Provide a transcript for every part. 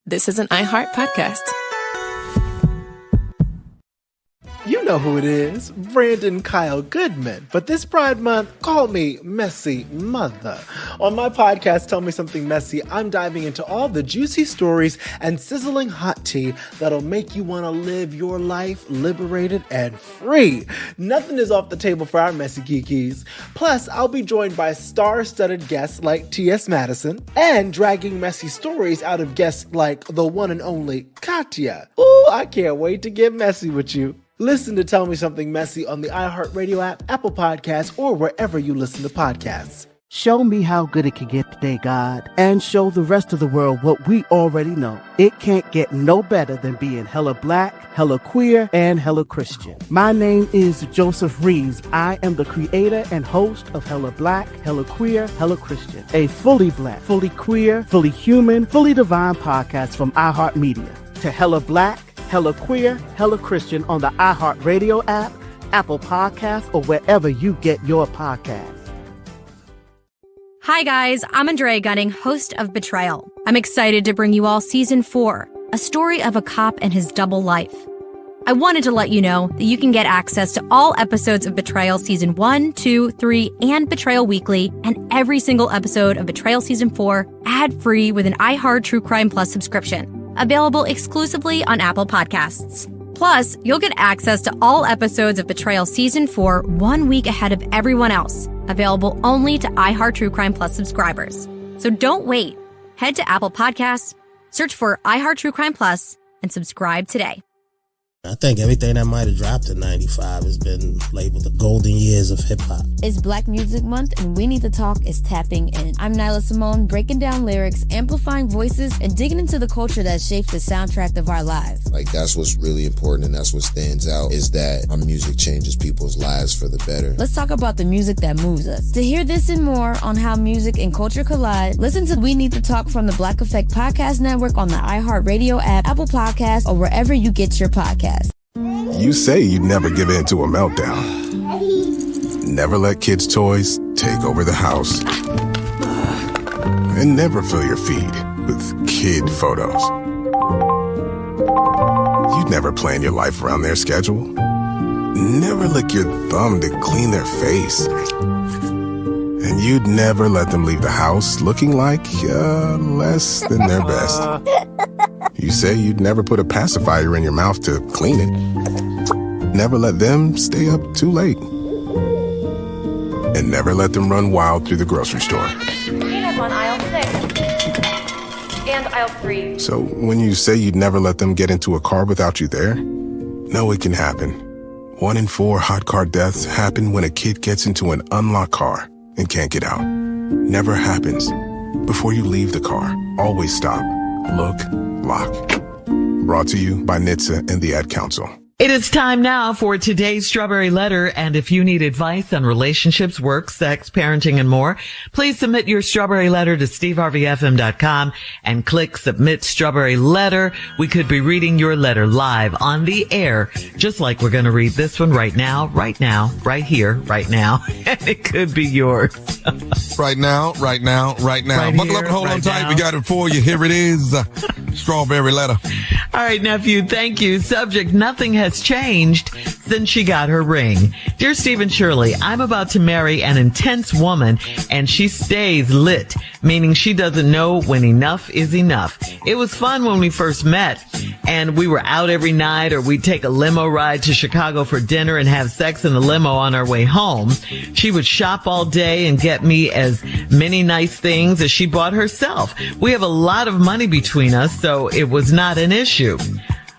This is an iHeart podcast. You know who it is, Brandon Kyle Goodman. But this Pride Month, call me Messy Mother. On my podcast, Tell Me Something Messy, I'm diving into all the juicy stories and sizzling hot tea that'll make you want to live your life liberated and free. Nothing is off the table for our messy kikis. Plus, I'll be joined by star-studded guests like T.S. Madison and dragging messy stories out of guests like the one and only Katya. Ooh, I can't wait to get messy with you. Listen to Tell Me Something Messy on the iHeartRadio app, Apple Podcasts, or wherever you listen to podcasts. Show me how good it can get today, God, and show the rest of the world what we already know. It can't get no better than being hella black, hella queer, and hella Christian. My name is Joseph Reeves. I am the creator and host of Hella Black, Hella Queer, Hella Christian, a fully black, fully queer, fully human, fully divine podcast from iHeartMedia. To Hella Black, Hella Queer, Hella Christian on the iHeartRadio app, Apple Podcasts, or wherever you get your podcasts. Hi guys, I'm Andrea Gunning, host of Betrayal. I'm excited to bring you all Season 4, a story of a cop and his double life. I wanted to let you know that you can get access to all episodes of Betrayal Season 1, 2, 3, and Betrayal Weekly, and every single episode of Betrayal Season 4 ad-free with an iHeart True Crime Plus subscription. Available exclusively on Apple Podcasts. Plus, you'll get access to all episodes of Betrayal Season 4 1 week ahead of everyone else. Available only to iHeart True Crime Plus subscribers. So don't wait. Head to Apple Podcasts, search for iHeart True Crime Plus, and subscribe today. I think everything that might have dropped in 95 has been labeled the golden years of hip-hop. It's Black Music Month, and We Need to Talk is tapping in. I'm Nyla Simone, breaking down lyrics, amplifying voices, and digging into the culture that shaped the soundtrack of our lives. Like, that's what's really important, and that's what stands out, is that our music changes people's lives for the better. Let's talk about the music that moves us. To hear this and more on how music and culture collide, listen to We Need to Talk from the Black Effect Podcast Network on the iHeartRadio app, Apple Podcasts, or wherever you get your podcasts. You say you'd never give in to a meltdown. Never let kids' toys take over the house. And never fill your feed with kid photos. You'd never plan your life around their schedule. Never lick your thumb to clean their face. And you'd never let them leave the house looking like less than their best. You say you'd never put a pacifier in your mouth to clean it. Never let them stay up too late. And never let them run wild through the grocery store. Peanuts on aisle 6 and aisle 3. So when you say you'd never let them get into a car without you there, no, it can happen. 1 in 4 hot car deaths happen when a kid gets into an unlocked car and can't get out. Never happens. Before you leave the car, always stop, look, lock. Brought to you by NHTSA and the Ad Council. It is time now for today's Strawberry Letter, and if you need advice on relationships, work, sex, parenting, and more, please submit your Strawberry Letter to steveharveyfm.com and click Submit Strawberry Letter. We could be reading your letter live on the air, just like we're going to read this one right now, right here, right now, and it could be yours. Right now. Right Buckle here, up and hold right on tight. now. We got it for you. Here it is. Strawberry Letter. All right, nephew, thank you. Subject, nothing has changed since she got her ring. Dear Steve and Shirley, I'm about to marry an intense woman, and she stays lit, meaning she doesn't know when enough is enough. It was fun when we first met, and we were out every night, or we'd take a limo ride to Chicago for dinner and have sex in the limo on our way home. She would shop all day and get me as many nice things as she bought herself. We have a lot of money between us, so it was not an issue.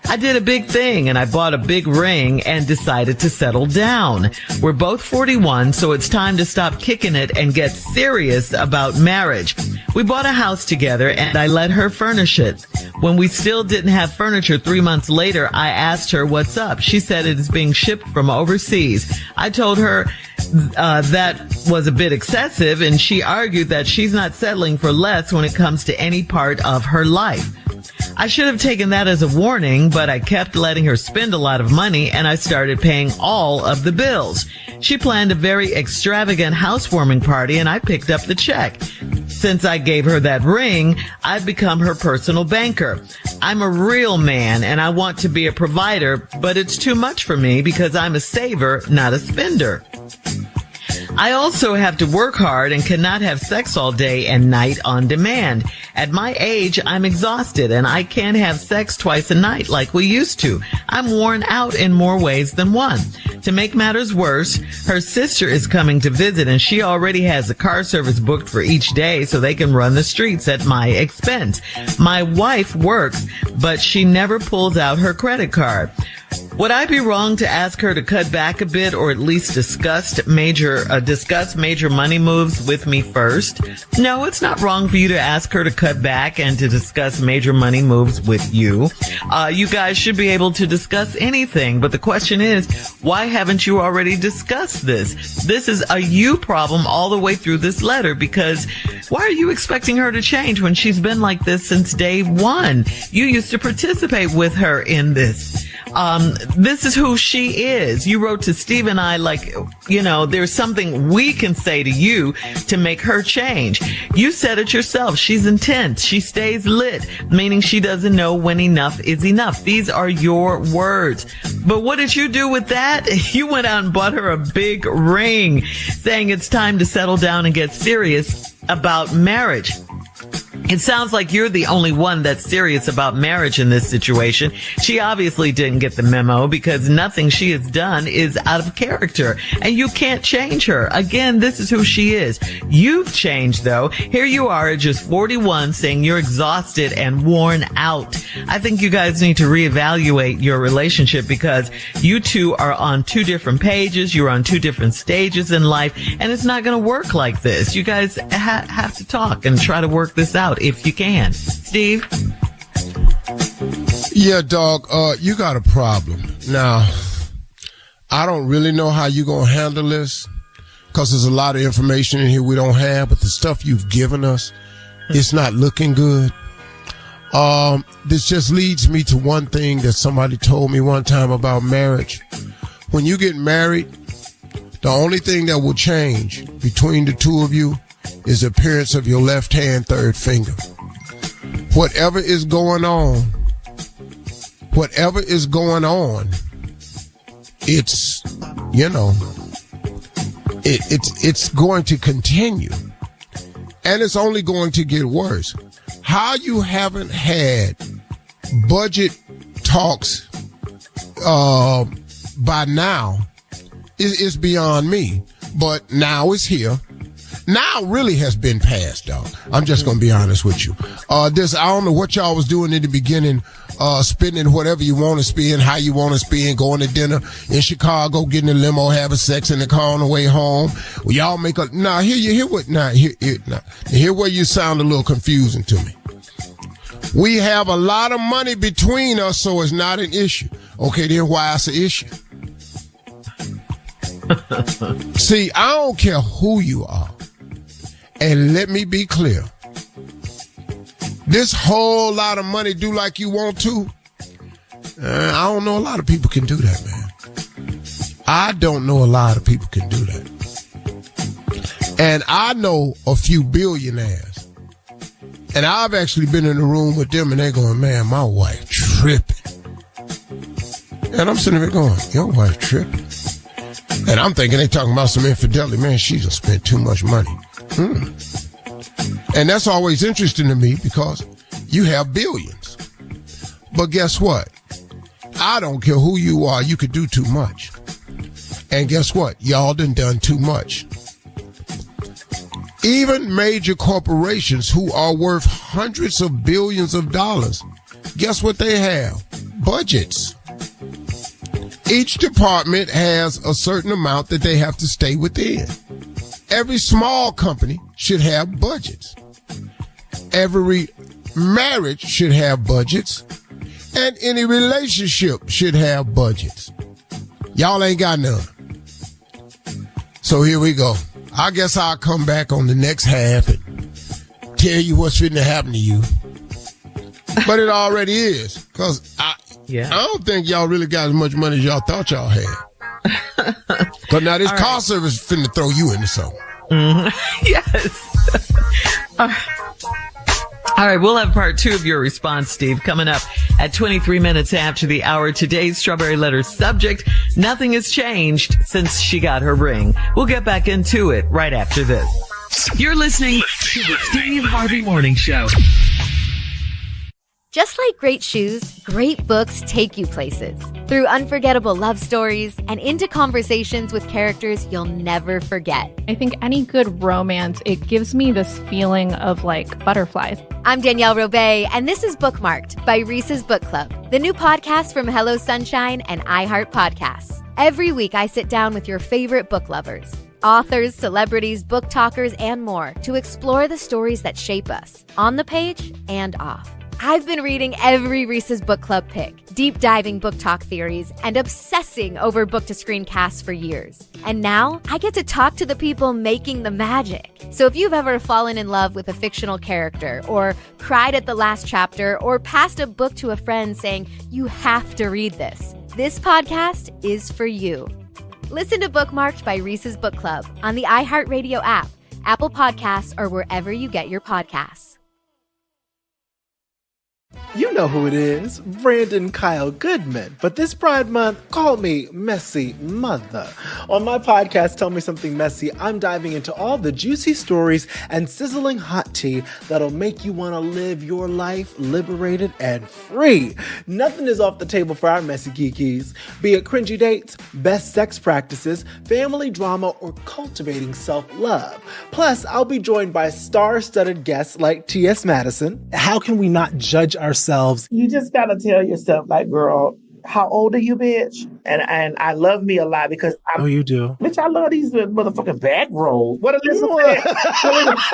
I did a big thing, and I bought a big ring and decided to settle down. We're both 41, so it's time to stop kicking it and get serious about marriage. We bought a house together, and I let her furnish it. When we still didn't have furniture 3 months later, I asked her what's up. She said it is being shipped from overseas. I told her that was a bit excessive, and she argued that she's not settling for less when it comes to any part of her life. I should have taken that as a warning, but I kept letting her spend a lot of money, and I started paying all of the bills. She planned a very extravagant housewarming party, and I picked up the check. Since I gave her that ring, I've become her personal banker. I'm a real man and I want to be a provider, but it's too much for me because I'm a saver, not a spender. I also have to work hard and cannot have sex all day and night on demand. At my age, I'm exhausted and I can't have sex twice a night like we used to. I'm worn out in more ways than one. To make matters worse, her sister is coming to visit and she already has a car service booked for each day so they can run the streets at my expense. My wife works, but she never pulls out her credit card. Would I be wrong to ask her to cut back a bit or at least discuss major money moves with me first? No, it's not wrong for you to ask her to cut back and to discuss major money moves with you. You guys should be able to discuss anything, but the question is, why haven't you already discussed this? This is a you problem all the way through this letter, because why are you expecting her to change when she's been like this since day one? You used to participate with her in this. This is who she is. You wrote to Steve and I like, there's something we can say to you to make her change. You said it yourself. She's intense. She stays lit, meaning she doesn't know when enough is enough. These are your words. But what did you do with that? You went out and bought her a big ring, saying it's time to settle down and get serious about marriage. It sounds like you're the only one that's serious about marriage in this situation. She obviously didn't get the memo because nothing she has done is out of character and you can't change her. Again, this is who she is. You've changed though. Here you are at just 41 saying you're exhausted and worn out. I think you guys need to reevaluate your relationship because you two are on two different pages. You're on two different stages in life and it's not going to work like this. You guys have to talk and try to work this out if you can. Steve? Yeah, dog, you got a problem. Now, I don't really know how you're going to handle this because there's a lot of information in here we don't have, but the stuff you've given us, it's not looking good. This just leads me to one thing that somebody told me one time about marriage. When you get married, the only thing that will change between the two of you is the appearance of your left hand third finger. Whatever is going on, it's, it's going to continue. And it's only going to get worse. How you haven't had budget talks by now is beyond me. But now it's here. Now really has been passed, dog. I'm just going to be honest with you. I don't know what y'all was doing in the beginning, spending whatever you want to spend, how you want to spend, going to dinner in Chicago, getting a limo, having sex in the car on the way home. Well, y'all make a, here where you sound a little confusing to me. We have a lot of money between us, so it's not an issue. Okay, then why it's an issue? See, I don't care who you are. And let me be clear. This whole lot of money do like you want to. I don't know a lot of people can do that, man. I don't know a lot of people can do that. And I know a few billionaires. And I've actually been in the room with them and they're going, man, my wife tripping. And I'm sitting there going, your wife tripping? And I'm thinking they talking about some infidelity. Man, she just spent too much money. And that's always interesting to me because you have billions. But guess what? I don't care who you are. You could do too much. And guess what? Y'all done too much. Even major corporations who are worth hundreds of billions of dollars, guess what they have? Budgets. Each department has a certain amount that they have to stay within. Every small company should have budgets. Every marriage should have budgets. And any relationship should have budgets. Y'all ain't got none. So here we go. I guess I'll come back on the next half and tell you what's finna happen to you. But it already is. Because I don't think y'all really got as much money as y'all thought y'all had. Because now this car service finna throw you into something. Yes. All right, we'll have part 2 of your response, Steve, coming up at 23 minutes after the hour. Today's Strawberry Letter subject: nothing has changed since she got her ring. We'll get back into it right after this. You're listening to the Steve Harvey Morning Show. Just like great shoes, great books take you places. Through unforgettable love stories and into conversations with characters you'll never forget. I think any good romance, it gives me this feeling of like butterflies. I'm Danielle Robay, and this is Bookmarked by Reese's Book Club, the new podcast from Hello Sunshine and iHeart Podcasts. Every week I sit down with your favorite book lovers, authors, celebrities, book talkers, and more to explore the stories that shape us, on the page and off. I've been reading every Reese's Book Club pick, deep diving book talk theories, and obsessing over book-to-screen casts for years. And now I get to talk to the people making the magic. So if you've ever fallen in love with a fictional character, or cried at the last chapter, or passed a book to a friend saying, you have to read this podcast is for you. Listen to Bookmarked by Reese's Book Club on the iHeartRadio app, Apple Podcasts, or wherever you get your podcasts. You know who it is, Brandon Kyle Goodman. But this Pride Month, call me Messy Mother. On my podcast, Tell Me Something Messy, I'm diving into all the juicy stories and sizzling hot tea that'll make you want to live your life liberated and free. Nothing is off the table for our messy kikis, be it cringy dates, best sex practices, family drama, or cultivating self-love. Plus, I'll be joined by star-studded guests like T.S. Madison. How can we not judge ourselves? You just gotta tell yourself, like, girl, how old are you, bitch? And I love me a lot because you do? Bitch, I love these motherfucking back rolls. What are this?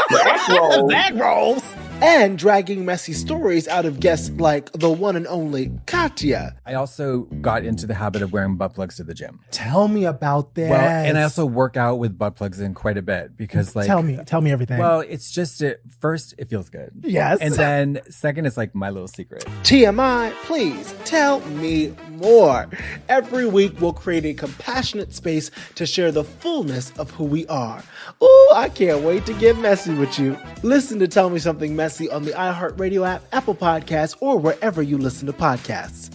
Back rolls. Back rolls. And dragging messy stories out of guests like the one and only Katya. I also got into the habit of wearing butt plugs to the gym. Tell me about that. Well, and I also work out with butt plugs in quite a bit because, like, tell me everything. Well, it's just first, it feels good. Yes. And then second, it's like my little secret. TMI, please tell me more. Every week we'll create a compassionate space to share the fullness of who we are. Ooh, I can't wait to get messy with you. Listen to Tell Me Something Messy on the iHeartRadio app, Apple Podcasts, or wherever you listen to podcasts.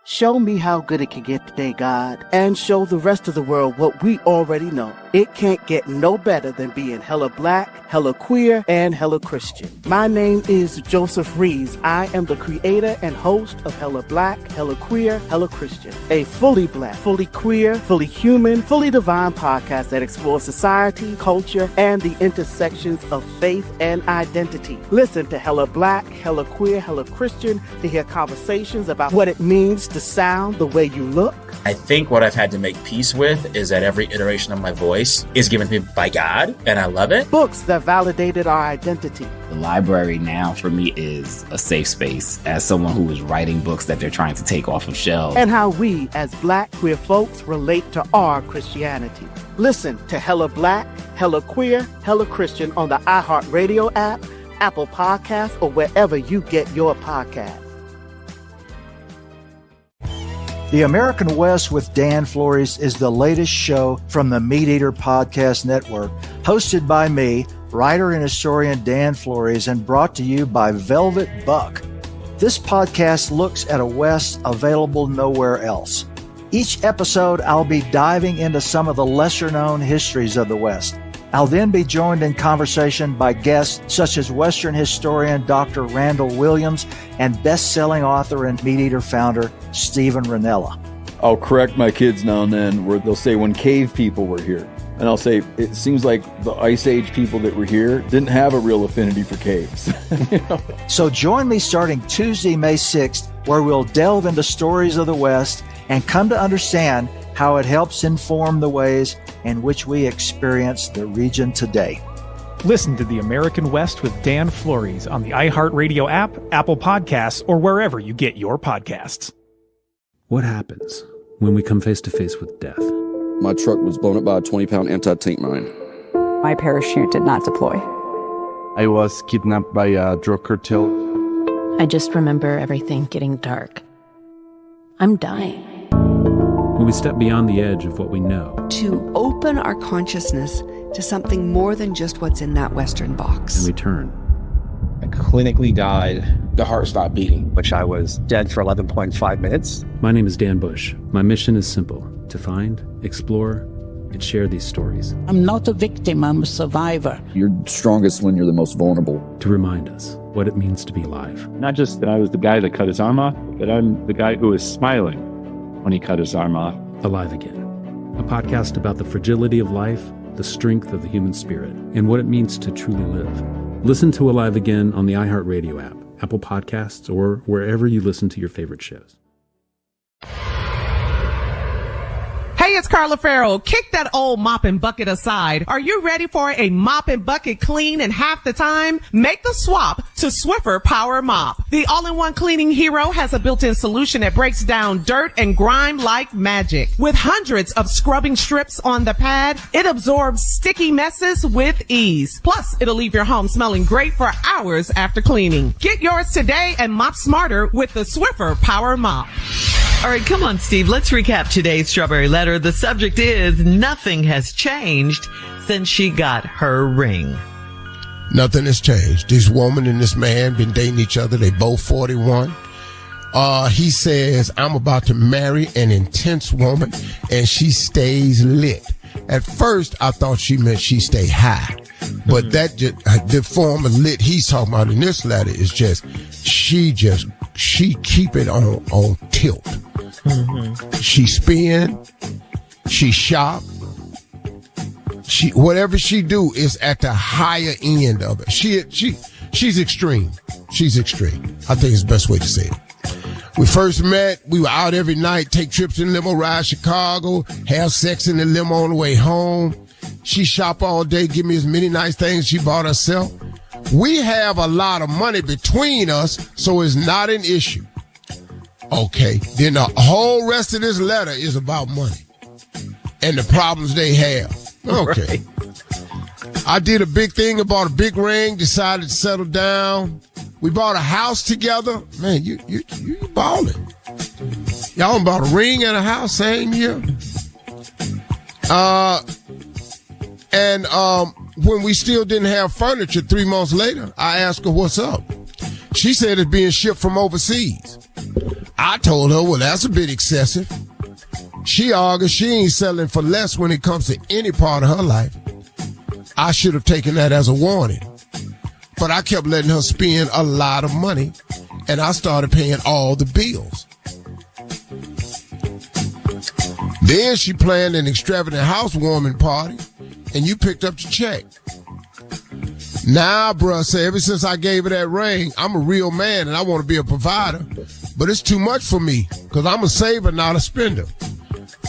Show me how good it can get today, God, and show the rest of the world what we already know. It can't get no better than being hella black, hella queer, and hella Christian. My name is Joseph Reeves. I am the creator and host of Hella Black, Hella Queer, Hella Christian, a fully black, fully queer, fully human, fully divine podcast that explores society, culture, and the intersections of faith and identity. Listen to Hella Black, Hella Queer, Hella Christian to hear conversations about what it means to sound the way you look. I think what I've had to make peace with is that every iteration of my voice is given to me by God, and I love it. Books that validated our identity. The library now for me is a safe space as someone who is writing books that they're trying to take off of shelves. And how we as black queer folks relate to our Christianity. Listen to Hella Black, Hella Queer, Hella Christian on the iHeartRadio app, Apple Podcasts, or wherever you get your podcasts. The American West with Dan Flores is the latest show from the Meat Eater Podcast Network, hosted by me, writer and historian Dan Flores, and brought to you by Velvet Buck. This podcast looks at a West available nowhere else. Each episode, I'll be diving into some of the lesser-known histories of the West. I'll then be joined in conversation by guests such as Western historian Dr. Randall Williams and best-selling author and Meat Eater founder Stephen Ranella. I'll correct my kids now and then where they'll say when cave people were here. And I'll say, it seems like the Ice Age people that were here didn't have a real affinity for caves. You know? So join me starting Tuesday, May 6th, where we'll delve into stories of the West and come to understand how it helps inform the ways in which we experience the region today. Listen to The American West with Dan Flores on the iHeartRadio app, Apple Podcasts, or wherever you get your podcasts. What happens when we come face to face with death? My truck was blown up by a 20-pound anti-tank mine. My parachute did not deploy. I was kidnapped by a drug cartel. I just remember everything getting dark. I'm dying. When we step beyond the edge of what we know. To open our consciousness to something more than just what's in that Western box. And we turn. I clinically died. The heart stopped beating, which I was dead for 11.5 minutes. My name is Dan Bush. My mission is simple: to find, explore, and share these stories. I'm not a victim, I'm a survivor. You're strongest when you're the most vulnerable. To remind us what it means to be alive. Not just that I was the guy that cut his arm off, but I'm the guy who was smiling when he cut his arm off. Alive Again, a podcast about the fragility of life, the strength of the human spirit, and what it means to truly live. Listen to Alive Again on the iHeartRadio app, Apple Podcasts, or wherever you listen to your favorite shows. Hey, it's Carla Farrell. Kick that old mop and bucket aside. Are you ready for a mop and bucket clean in half the time? Make the swap to Swiffer Power Mop. The all-in-one cleaning hero has a built-in solution that breaks down dirt and grime like magic. With hundreds of scrubbing strips on the pad, it absorbs sticky messes with ease. Plus, it'll leave your home smelling great for hours after cleaning. Get yours today and mop smarter with the Swiffer Power Mop. All right, come on, Steve. Let's recap today's Strawberry Letter. The subject is nothing has changed since she got her ring. Nothing has changed. This woman and this man been dating each other. They both 41. He says, I'm about to marry an intense woman, and she stays lit. At first, I thought she meant she stay high. But the form of lit he's talking about in this letter is she keep it on tilt. Mm-hmm. She spin, she shop, whatever she do is at the higher end of it. She's extreme. She's extreme. I think it's the best way to say it. We first met, we were out every night, take trips in limo, ride Chicago, have sex in the limo on the way home. She shop all day, give me as many nice things she bought herself. We have a lot of money between us, so it's not an issue. Okay, then the whole rest of this letter is about money and the problems they have. Okay. Right. I did a big thing, bought a big ring, decided to settle down. We bought a house together. Man, you balling. Y'all bought a ring and a house same year. And when we still didn't have furniture 3 months later, I asked her what's up. She said it's being shipped from overseas. I told her, well, that's a bit excessive. She argued she ain't selling for less when it comes to any part of her life. I should have taken that as a warning. But I kept letting her spend a lot of money, and I started paying all the bills. Then she planned an extravagant housewarming party, and you picked up the check. Nah, bruh, say ever since I gave her that ring, I'm a real man and I want to be a provider. But it's too much for me, because I'm a saver, not a spender.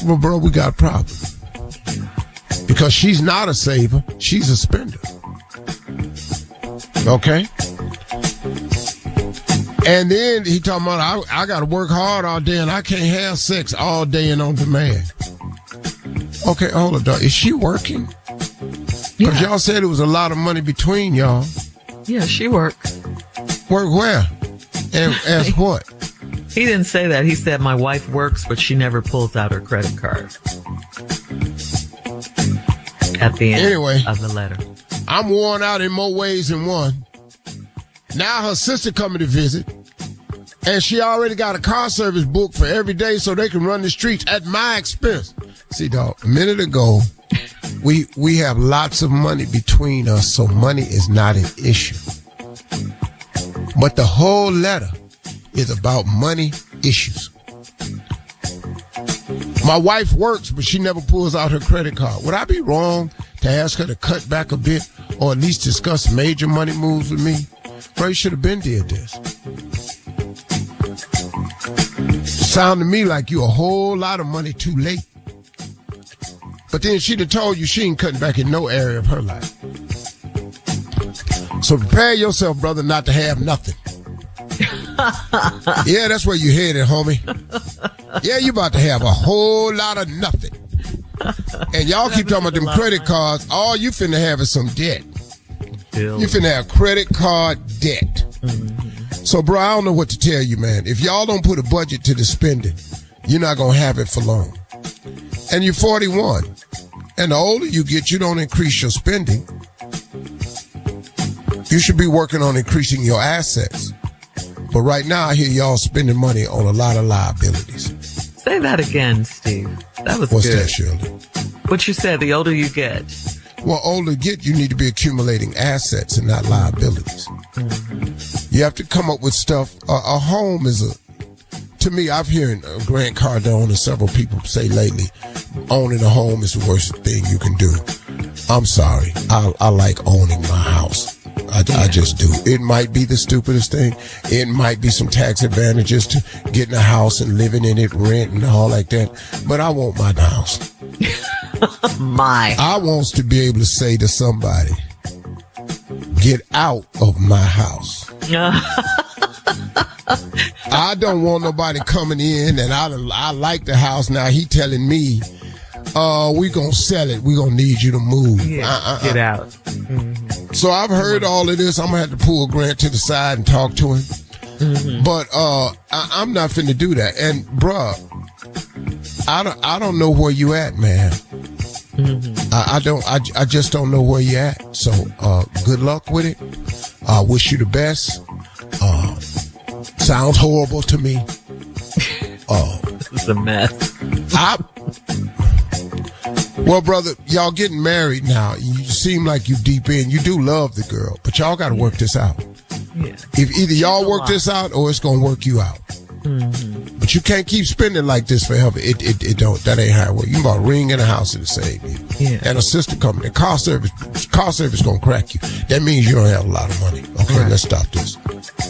Well, bro, we got a problem. Because she's not a saver, she's a spender. Okay? And then he talking about, I got to work hard all day and I can't have sex all day and on demand. Okay, hold on, dog. Is she working? Because y'all said it was a lot of money between y'all. Yeah, she works. Work where? And as what? He didn't say that. He said my wife works, but she never pulls out her credit card. At the end of the letter. I'm worn out in more ways than one. Now her sister coming to visit, and she already got a car service booked for every day so they can run the streets at my expense. See, dog, a minute ago, we have lots of money between us, so money is not an issue. But the whole letter is about money issues. My wife works, but she never pulls out her credit card. Would I be wrong to ask her to cut back a bit or at least discuss major money moves with me? Bro, you should have been did this. Sound to me like you a whole lot of money too late. But then she'd have told you she ain't cutting back in no area of her life. So prepare yourself, brother, not to have nothing. Yeah, that's where you headed, homie. Yeah, you about to have a whole lot of nothing. And y'all keep talking about them credit cards. All you finna have is some debt. You finna have credit card debt. Mm-hmm. So, bro, I don't know what to tell you, man. If y'all don't put a budget to the spending, you're not gonna have it for long. And you're 41. And the older you get, you don't increase your spending. You should be working on increasing your assets. But right now, I hear y'all spending money on a lot of liabilities. Say that again, Steve. That was What's good. that, Shirley? What you said, the older you get. Well, older you get, you need to be accumulating assets and not liabilities. You have to come up with stuff. A home is to me, I've heard Grant Cardone and several people say lately, owning a home is the worst thing you can do. I'm sorry. I like owning my house. I just do. It might be the stupidest thing. It might be some tax advantages to getting a house and living in it, rent and all like that. But I want my house. I wants to be able to say to somebody, get out of my house. I don't want nobody coming in and I like the house. Now he telling me, we gonna sell it. We gonna need you to move. Yeah, get out. Mm-hmm. So I've heard all of this. I'm gonna have to pull Grant to the side and talk to him. Mm-hmm. But I'm not finna do that. And bruh, I don't know where you at, man. Mm-hmm. I just don't know where you at. So good luck with it. I wish you the best. Sounds horrible to me. This is a mess. Well, brother, y'all getting married now. You seem like you deep in. You do love the girl, but y'all got to work this out. Yeah. If either y'all work this out or it's going to work you out. Mm-hmm. But you can't keep spending like this forever. It don't. That ain't how it works. You bought a ring and a house to save you. Yeah. And a sister company. Car service going to crack you. That means you don't have a lot of money. Okay, right. Let's stop this.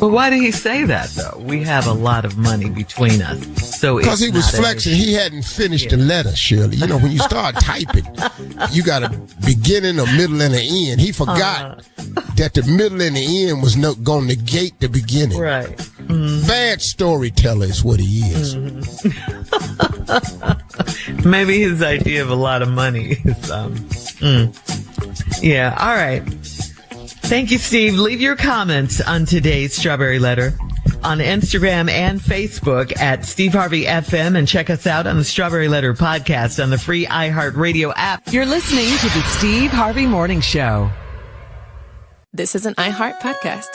Well, why did he say that, though? We have a lot of money between us. So because he was flexing. He hadn't finished the letter, Shirley. You know, when you start typing, you got a beginning, a middle, and an end. He forgot that the middle and the end was going to negate the beginning. Right. Mm-hmm. Bad storyteller is what he is. Mm-hmm. Maybe his idea of a lot of money is, yeah. All right. Thank you, Steve. Leave your comments on today's Strawberry Letter on Instagram and Facebook at Steve Harvey FM, and check us out on the Strawberry Letter podcast on the free iHeartRadio app. You're listening to the Steve Harvey Morning Show. This is an iHeart podcast.